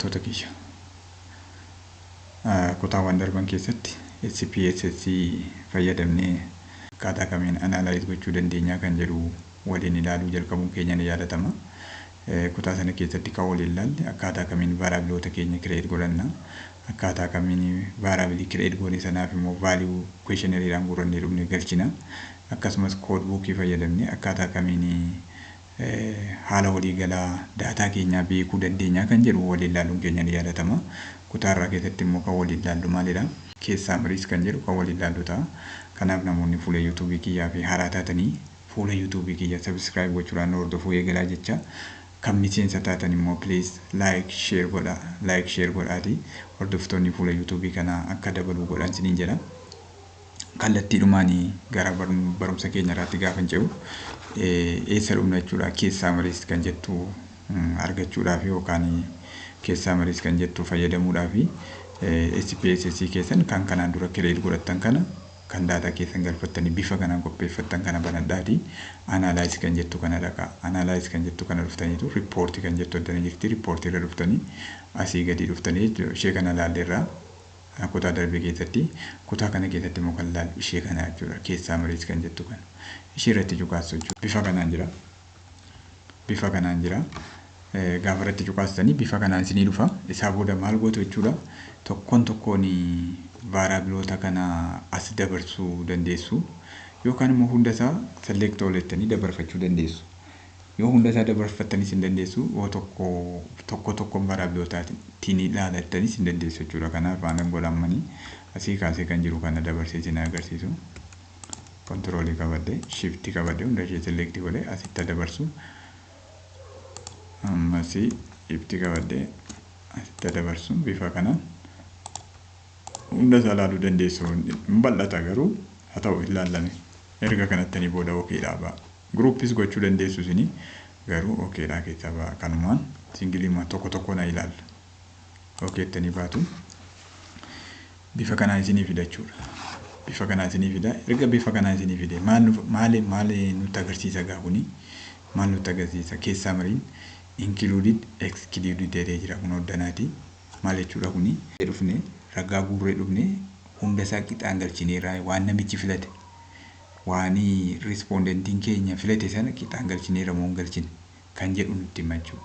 Daawwattoota kiyya kutaawwan darban keessatti SPSS fayyadamnee akkaataa kamiin analyze gochuu dandeenya kan jedhu waliin ilaaluu jalqabuun keenya ni yaadatama. Kutaa sana keessatti kan waliin ilaalle akkaataa kamiin variableota keenya create godhanna, akkaataa kamiin variable create goone sanaaf immoo value questionnaire guurannee dhufnee galchina, akkasumas code book fayyadamnee akkaataa kamiin haala waliigalaa daataa keenyaa beekuu dandeenya kan jedhu waliin ilaaluun keenya ni yaadatama. Kutaa irraa keessatti immoo kan waliin ilaallu maalidha? Case summaries kan jedhu kan waliin ilaallu ta'a. Kanaaf namoonni fuula YouTube kiyyaa fi haaraa taatanii fuula YouTube kiyya subscribe gochuudhaan hordofuu eegalaa jecha. Kan miseensa taatan immoo please like share godhaati. Hordoftoonni fuula YouTube kanaa akka dabaluu godhan isiniin jedha. Kallattiidhumaan gara barumsa keenya irratti gaafa ce'u eessa dhumna jechuudha. Case summaries kan jettu argachuudhaaf yookaan case summaries kan jettu fayyadamuudhaaf SPSS keessan kan kanaan dura create godhattan kana kan daataa keessan galfattanii bifa kanaan qopheeffattan kana banadhaati. Analyze kan jettu kana dhaqa. Analyze kan jettu kana dhuftaniitu report kan jettu addana jirti. Report irra dhuftanii asii gadi dhuftanii ishee kana ilaalleerraa kutaa darbe keessatti kutaa kana keessatti immoo kan ilaallu ishee kana jechuudha. Case summaries kan jettu kana ishee irratti cuqaasu jechuudha. Bifa kanaan jira. Gaafa irratti cuqaastanii bifa kanaan isinii dhufa. Isaa booda maal gootu jechuudha. Tokkoon variableota kana as dabarsuu dandeessu yookaan immoo hunda isaa select olettanii dabarfachuu dandeessu. Yoo hunda isaa dabarfattanii sin dandeessu yoo tokko variableotaatiin ilaalattanii sin dandeessu jechuudha. Kanaaf aanan godhamanii asii kaasee kan jiru kana dabarsee sin agarsiisu. Control qabadde shift qabadde hunda ishee select godhe asitti dabarsu. Ammasii shift qabadde asitti dabarsu bifa kanaan hunda isaa ilaaluu dandeessu. Bal'ata garuu haa ta'u ilaalame erga kanatti booda okay dhaaba. Groups gochuu dandeessu isini garuu okay dha keessa ba'a. Kanumaan singilii tokko na ilaalla. Okay ittanii baatu bifa kanaan isinii fida jechuudha. Bifa kanaan isinii fida. Erga bifa kanaan isinii fide maal nutti agarsiisa gaafuni? Maal nutti agarsiisa? Case summary included excluded jedhee jira kun hoddanaati. Maal jechuudha kuni? Dhufne ragaa guurree dhufne hunda isaa qixaan galchineerraa waan namichi filate waan respondentiin keenya filate sana qixaan galchineerra moo hin galchine kan jedhu nutti hima jechuudha.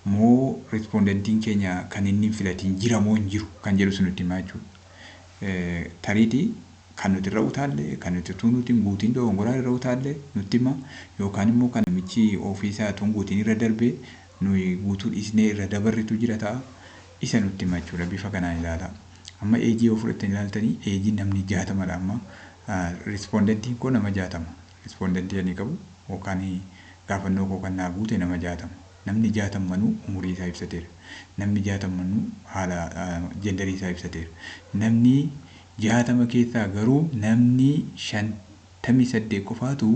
Moo respondentiin keenya kan inni filatiin jira moo hin jiru kan jedhu nutti hima jechuudha. Tariitii kan nuti irra utaalle kan nuti tuunutiin guutiin dogongoraa irra utaalle nutti hima yookaan immoo kan namichi ofiisaa tuun guutiin irra darbee nuyi guutuu dhiisnee irra dabarritu jira ta'a. Isa nutti hima jechuudha. Bifa kanaan ilaala. Amma eejii yoo fudhattanii ilaaltanii eejii namni 60dha. Amma respondentiin koo nama 60. Respondentii ani qabu yookaan gaafannoo koo kan naa guute nama 60. Namni 60 manuu umurii isaa ibsateera. Namni 60 manuu haala jendarii isaa ibsateera. Namni 60 keessaa garuu namni 58 qofaatu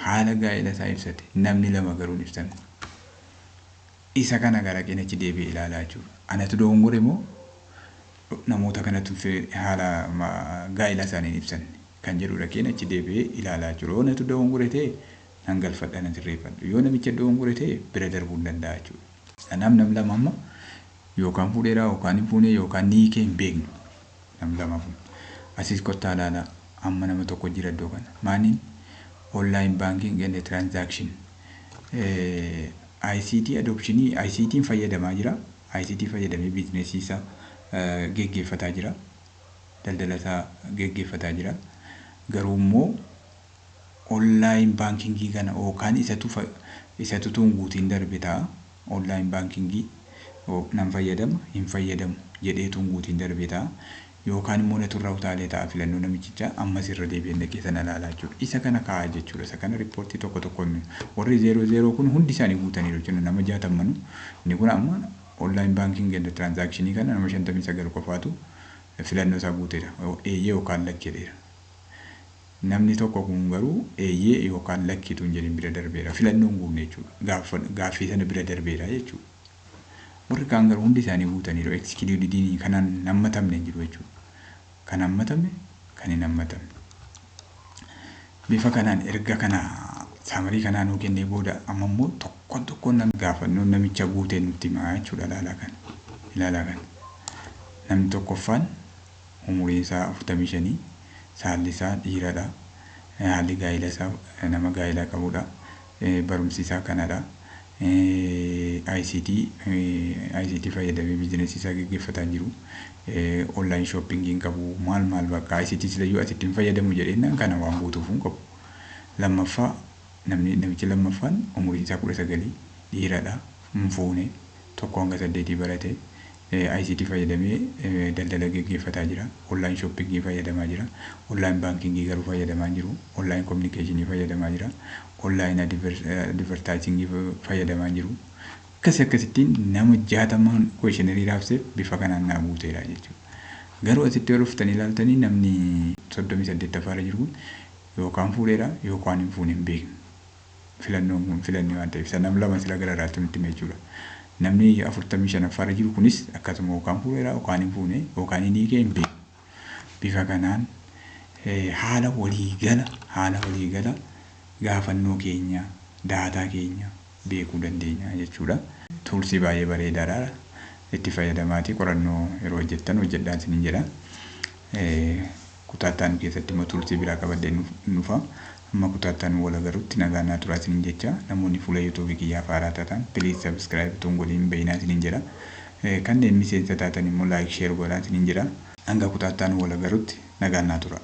haala gaa'ela isaa ibsate. Namni 2 garuu hin ibsamne. Isa kana gara qeenachi deebi'ee ilaalaa jiru. Anatu dogongore moo namoota kanatu haala gaa'ela isaanii ibsan kan jedhudha. Qeenachi deebi'ee ilaalaa jiru. Yoo natu dogongore ta'e nan galfadha nan sirreeffadha. Yoo namicha dogongore ta'e bira darbuu hin danda'a jechuudha. Nam lama amma yookaan fuudheeraa yookaan hin fuune yookaan ni hiikee hin beeknu. Nam lama kun asis kottaa ilaalaa amma nama tokko jira iddoo kana. Maaniin online banking and transaction ICT adoption ICT fayyadamaa jira. ICT fayyadamee biizinasii isaa geggeeffataa jira. Daldala isaa geggeeffataa jira. Garuu immoo online bankingii kana yookaan isatu tuun guutiin darbe ta'a. Online bankingii nan fayyadama hin fayyadamu jedhee tuun guutiin darbe ta'a. Yookaan immoo naturraa utaalee ta'a filannoo namichichaa ammas irra deebi'ee dhaqee sana ilaalaa jechuudha. Isa kana kaa'aa jechuudha. Isa kana riippoortii tokkoon warri 00 kun hundi isaanii guutaniiru jechuudha. Nama 60 manuu inni kun amma online banking and transaction kana nama 59 qofaatu filannoo isaa guuteera. Eeyyee yookaan lakkeedha. Namni tokko kun garuu eeyyee yookaan lakkiitu hin jedhin bira darbeera. Filannoon guunne jechuudha. Gaaffii sana bira darbeera jechuudha. Warri kaan garuu hundi isaanii guutaniiru. Excluded kanaan hammatamne hin jiru jechuudha. Kan hammatame kan hin hammatamne. Bifa kanaan erga kana samarii kanaan nuu kennee booda amma immoo tokkoon nam gaafannoo namicha guutee nutti himaa jechuudha. Ilaalaa kan namni tokkoffaan umuriin isaa 45, saalli isaa dhiiradha. Haalli gaa'ela isaa nama gaa'ela qabudha. Barumsi isaa kanadha. ICT fayyadamee biizinasii isaa gaggeeffataa jiru. Online shoppingiin qabu maal bakka ICT silayyuu asitti hin fayyadamu jedheenyaan kana waan guutuuf hin qabu. Lammaffaa namichi lammaffaan umuriin isaa 19 dhiiradha. Fuune tokko hanga 8 barate. ICT fayyadamee daldala gaggeeffataa jira. Online shoppingii fayyadamaa jira. Online bankingii garuu fayyadamaa jiru. Online communicationii fayyadamaa jira. Online advertisingii fayyadamaa jiru. Akkasittiin nama 60 questionnaire raabseef bifa kanaan naa guuteera jechuudha. Garuu asitti yoo dhuftanii ilaaltanii namni 38 afaara jiru kun yookaan fuudheera yookaan hin fuune hin beekne. Filannoon kun filannoo waan ta'eef nama lama sila gararraatti nutti hime jechuudha. Namni 45 afaara jiru kunis akkasuma yookaan fuudheera yookaan hin fuune yookaan hin hiikee hin beekne. Bifa kanaan haala waliigala gaafannoo keenya, daataa keenya beekuu dandeenya jechuudha. Tuulsii baay'ee bareedaadha. Itti fayyadamaatii qorannoo yeroo hojjettan hojjedhaan isiniin jedha. Kutaattaan keessatti immoo tuulsii biraa qabadhee nufa. Amma kutaattaan wal agarutti nagaa naa turaa isiniin jecha. Namoonni fuula YouTube kiyyaa faaraa taatan please subscribe tuun godhiin beeyinaa isiniin jedha. Kanneen miseensa taatan immoo like share godhaa isiniin jedha. Hanga kutaattaan wal agarutti nagaa naa turaa.